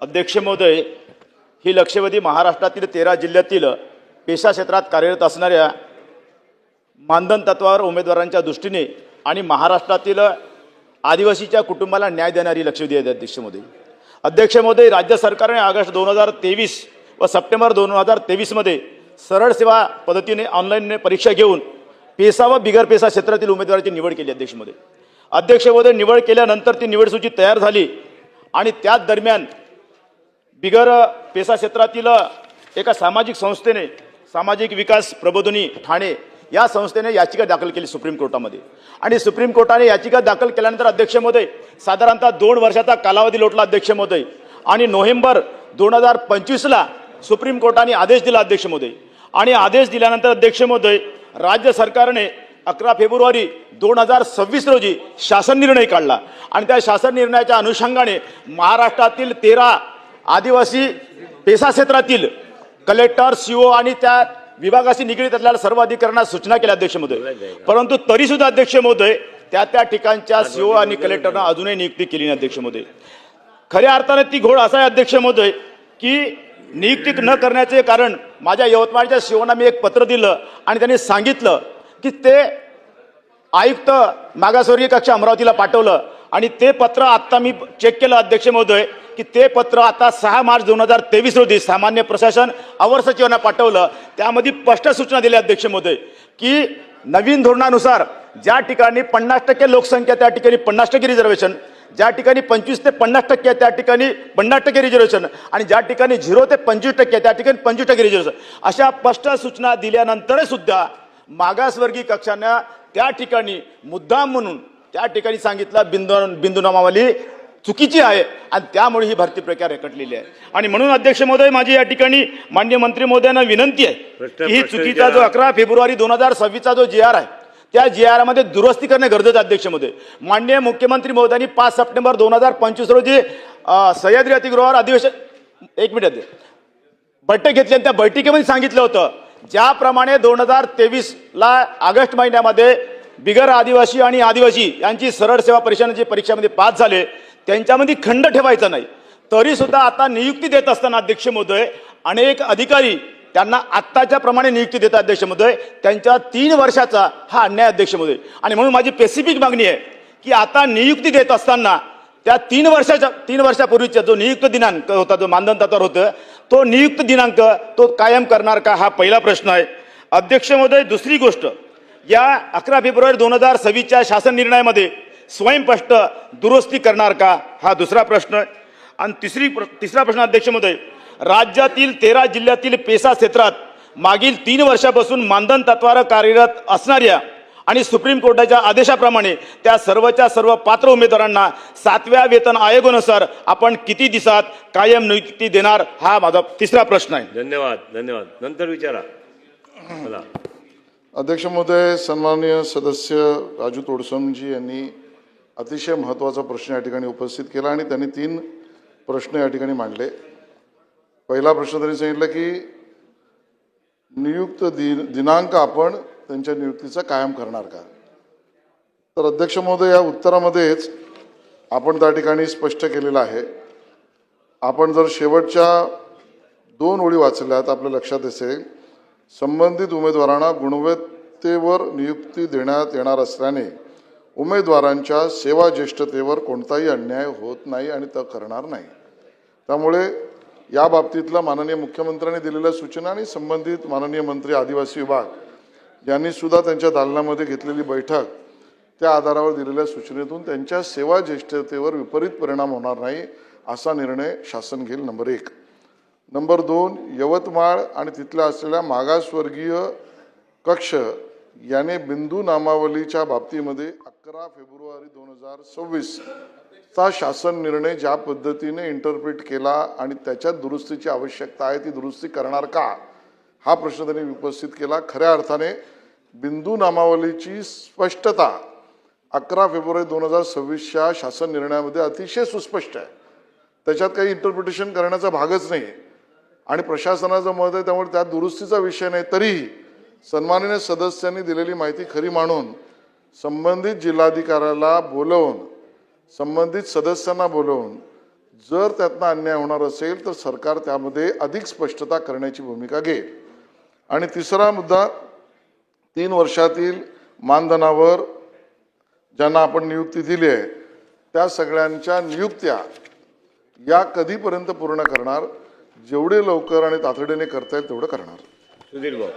अध्यक्ष महोदय, ही लक्षवेधी महाराष्ट्रातील 13 जिल्ह्यातील पेशा क्षेत्रात कार्यरत असणाऱ्या मानधन तत्वावर उमेदवारांच्या दृष्टीने आणि महाराष्ट्रातील आदिवासीच्या कुटुंबाला न्याय देणारी लक्षवेधी आहे. अध्यक्ष महोदय, राज्य सरकारने ऑगस्ट 2023 व सप्टेंबर 2023 मध्ये सरळ सेवा पद्धतीने ऑनलाईन परीक्षा घेऊन पेशा व बिगर पेशा क्षेत्रातील उमेदवारांची निवड केली. अध्यक्ष महोदय, निवड केल्यानंतर ती निवड सूची तयार झाली आणि त्याच दरम्यान बिगर पेशा क्षेत्रातील एका सामाजिक संस्थेने सामाजिक विकास प्रबोधिनी ठाणे या संस्थेने याचिका दाखल केली सुप्रीम कोर्टामध्ये आणि सुप्रीम कोर्टाने याचिका दाखल केल्यानंतर अध्यक्ष महोदय साधारणतः 2 वर्षाचा कालावधी लोटला. अध्यक्ष महोदय, आणि नोव्हेंबर 2025 ला सुप्रीम कोर्टाने आदेश दिला. अध्यक्ष महोदय, आणि आदेश दिल्यानंतर अध्यक्ष महोदय राज्य सरकारने 11 फेब्रुवारी 2026 रोजी शासन निर्णय काढला आणि त्या शासन निर्णयाच्या अनुषंगाने महाराष्ट्रातील 13 आदिवासी पेशा क्षेत्रातील कलेक्टर, सीओ आणि त्या विभागाशी निगडीत असलेल्या सर्व अधिकाऱ्यांना सूचना केल्या. अध्यक्ष महोदय, परंतु तरी सुद्धा अध्यक्ष महोदय त्या ठिकाणच्या सीओ आणि कलेक्टरना अजूनही नियुक्ती केली नाही. अध्यक्ष महोदय, खऱ्या अर्थाने ती घोळ असा आहे अध्यक्ष महोदय की नियुक्ती न करण्याचे कारण माझ्या यवतमाळच्या सीओना मी एक पत्र दिलं आणि त्यांनी सांगितलं की ते आयुक्त मागासवर्गीय कक्ष अमरावतीला पाठवलं आणि ते पत्र आता मी चेक केलं. अध्यक्ष महोदय की ते पत्र आता 6 मार्च 2023 रोजी सामान्य प्रशासन अवर सचिवांना पाठवलं. त्यामध्ये स्पष्ट सूचना दिल्या. अध्यक्ष महोदय की नवीन धोरणानुसार ज्या ठिकाणी 50% लोकसंख्या त्या ठिकाणी 50% रिझर्वेशन, ज्या ठिकाणी 25 ते 50% त्या ठिकाणी 50% रिझर्वेशन आणि ज्या ठिकाणी 0 ते 25% त्या ठिकाणी 25% रिझर्वेशन अशा स्पष्ट सूचना दिल्यानंतर सुद्धा मागासवर्गीय कक्षांना त्या ठिकाणी मुद्दाम म्हणून त्या ठिकाणी सांगितलं बिंदू नामावली चुकीची आहे आणि त्यामुळे ही भरती प्रक्रिया रेखटलेली आहे. आणि म्हणून अध्यक्ष महोदय माझी या ठिकाणी माननीय मंत्री महोदयांना विनंती आहे की ही चुकीचा जो 11 फेब्रुवारी 2026 जो GR आहे त्या GR मध्ये दुरुस्ती करणे गरजेचं. अध्यक्ष महोदय, माननीय मुख्यमंत्री महोदयांनी 5 सप्टेंबर 2025 रोजी सह्याद्री अतिगृहावर बैठक घेतली आणि त्या बैठकीमध्ये सांगितलं होतं ज्याप्रमाणे 2023 ला ऑगस्ट महिन्यामध्ये बिगर आदिवासी आणि आदिवासी यांची सरळ सेवा परीक्षांची परीक्षामध्ये पास झाले त्यांच्यामध्ये खंड ठेवायचा नाही. तरी सुद्धा आता नियुक्ती देत असताना अध्यक्ष महोदय अनेक अधिकारी त्यांना आत्ताच्या प्रमाणे नियुक्ती देतात. अध्यक्ष महोदय, त्यांच्या 3 वर्षाचा हा अन्याय. अध्यक्ष महोदय, आणि म्हणून माझी स्पेसिफिक मागणी आहे की आता नियुक्ती देत असताना त्या 3 वर्षापूर्वीचा जो नियुक्त दिनांक होता, जो मानधन तत्वावर होतं, तो नियुक्त दिनांक तो कायम करणार का, हा पहिला प्रश्न आहे. अध्यक्ष महोदय, दुसरी गोष्ट, या 11 फेब्रुवारी 2026च्या शासन निर्णयामध्ये स्वयंस्पष्ट दुरुस्ती करणार का, हा दुसरा प्रश्न. आणि तिसरा प्रश्न अध्यक्ष महोदय, राज्यातील 13 जिल्ह्यातील पेशा क्षेत्रात मागील 3 वर्षापासून मानधन तत्वावर कार्यरत असणाऱ्या आणि सुप्रीम कोर्टाच्या आदेशाप्रमाणे त्या सर्वच्या सर्व पात्र उमेदवारांना 7व्या वेतन आयोगानुसार आपण किती दिवसात कायम नियुक्ती देणार, हा माझा तिसरा प्रश्न आहे. धन्यवाद. नंतर विचारा. अध्यक्ष महोदय, सन्माननीय सदस्य राजू तोडसमजी यांनी अतिशय महत्त्वाचा प्रश्न या ठिकाणी उपस्थित केला आणि त्यांनी 3 प्रश्न या ठिकाणी मांडले. पहिला प्रश्न त्यांनी सांगितलं की नियुक्त दिनांक आपण त्यांच्या नियुक्तीचा कायम करणार का. तर अध्यक्ष महोदय, या उत्तरामध्येच आपण त्या ठिकाणी स्पष्ट केलेलं आहे. आपण जर शेवटच्या 2 ओळी वाचल्यात आपल्या लक्षात असेल, संबंधित उमेदवारांना गुणवत्तेवर नियुक्ती देण्यात येणार असल्याने उमेदवारांच्या सेवा ज्येष्ठतेवर कोणताही अन्याय होत नाही आणि तो करणार नाही. त्यामुळे या बाबतीतला माननीय मुख्यमंत्र्यांनी दिलेल्या सूचना आणि संबंधित माननीय मंत्री आदिवासी विभाग यांनी सुद्धा त्यांच्या दालनामध्ये घेतलेली बैठक त्या आधारावर दिलेल्या सूचनेतून त्यांच्या सेवा ज्येष्ठतेवर विपरीत परिणाम होणार नाही असा निर्णय शासन घेईल. नंबर 1. नंबर 2, यवतमाळ आणि तिथल्या असलेल्या मागासवर्गीय कक्ष याने बिंदू नामावलीच्या बाबतीमध्ये 11 फेब्रुवारी 2026 चा शासन निर्णय ज्या पद्धतीने इंटरप्रिट केला आणि त्याच्यात दुरुस्तीची आवश्यकता आहे ती दुरुस्ती करणार का, हा प्रश्न त्यांनी उपस्थित केला. खऱ्या अर्थाने बिंदू नामावलीची स्पष्टता 11 फेब्रुवारी 2026च्या शासन निर्णयामध्ये अतिशय सुस्पष्ट आहे. त्याच्यात काही इंटरप्रिटेशन करण्याचा भागच नाही आणि प्रशासनाचं मत आहे, त्यामुळे त्यात दुरुस्तीचा विषय नाही. तरीही सन्माननीय सदस्यांनी दिलेली माहिती खरी मानून संबंधित जिल्हाधिकाऱ्याला बोलवून संबंधित सदस्यांना बोलवून जर त्यातनं अन्याय होणार असेल तर सरकार त्यामध्ये अधिक स्पष्टता करण्याची भूमिका घेईल. आणि तिसरा मुद्दा, 3 वर्षातील मानधनावर ज्यांना आपण नियुक्ती दिली आहे त्या सगळ्यांच्या नियुक्त्या या कधीपर्यंत पूर्ण करणार? जेवढे लवकर आणि तातडीने करता येईल तेवढं करणार. सुधीर भाऊ.